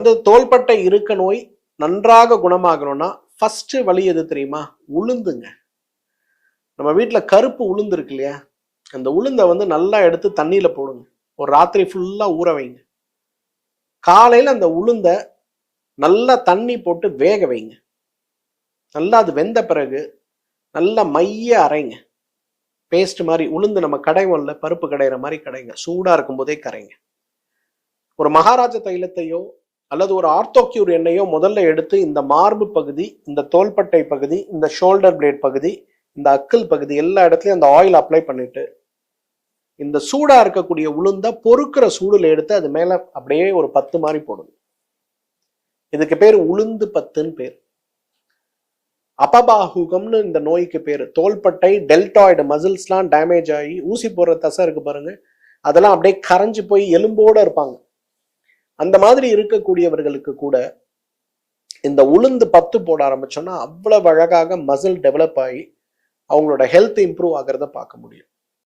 வந்து தோள்பட்டை இருக்க நோய் நன்றாக குணமாகணும்னா ஃபர்ஸ்ட் வழி எது தெரியுமா? உளுந்துங்க. நம்ம வீட்டில் கருப்பு உளுந்து இருக்கு இல்லையா, அந்த உளுந்தை வந்து நல்லா எடுத்து தண்ணியில போடுங்க. ஒரு ராத்திரி ஃபுல்லா ஊற வைங்க. காலையில அந்த உளுந்தை நல்லா தண்ணி போட்டு வேக வைங்க. நல்லா அது வெந்த பிறகு நல்லா மைய அரைங்க. பேஸ்ட் மாதிரி உளுந்து நம்ம கடைவல்ல பருப்பு கடைகிற மாதிரி கடைங்க. சூடா இருக்கும் போதே கரைங்க. ஒரு மகாராஜ தைலத்தையோ அல்லது ஒரு ஆர்த்தோக்யூர் எண்ணெயோ முதல்ல எடுத்து இந்த மார்பு பகுதி, இந்த தோள்பட்டை பகுதி, இந்த ஷோல்டர் பிளேட் பகுதி, இந்த அக்கிள் பகுதி எல்லா இடத்துலயும் அந்த ஆயில் அப்ளை பண்ணிட்டு இந்த சூடா இருக்கக்கூடிய உளுந்த பொறுக்கிற சூடுல எடுத்து அது மேல அப்படியே ஒரு 10 மாதிரி போடுங்க. இதுக்கு பேர் உளுந்து 10ன்னு பேர். அபபாகுகம்னு இந்த நோய்க்கு பேரு. தோள்பட்டை டெல்டாய்டு மசில்ஸ்லாம் டேமேஜ் ஆகி ஊசி போடுற தசை இருக்கு பாருங்க, அதெல்லாம் அப்படியே கரைஞ்சு போய் எலும்போட இருப்பாங்க. அந்த மாதிரி இருக்கக்கூடியவர்களுக்கு கூட இந்த உளுந்து 10 போட ஆரம்பிச்சோம்னா அவ்வளவு அழகாக மசில் டெவலப் ஆகி அவங்களோட ஹெல்த் இம்ப்ரூவ் ஆகிறத பார்க்க முடியும்.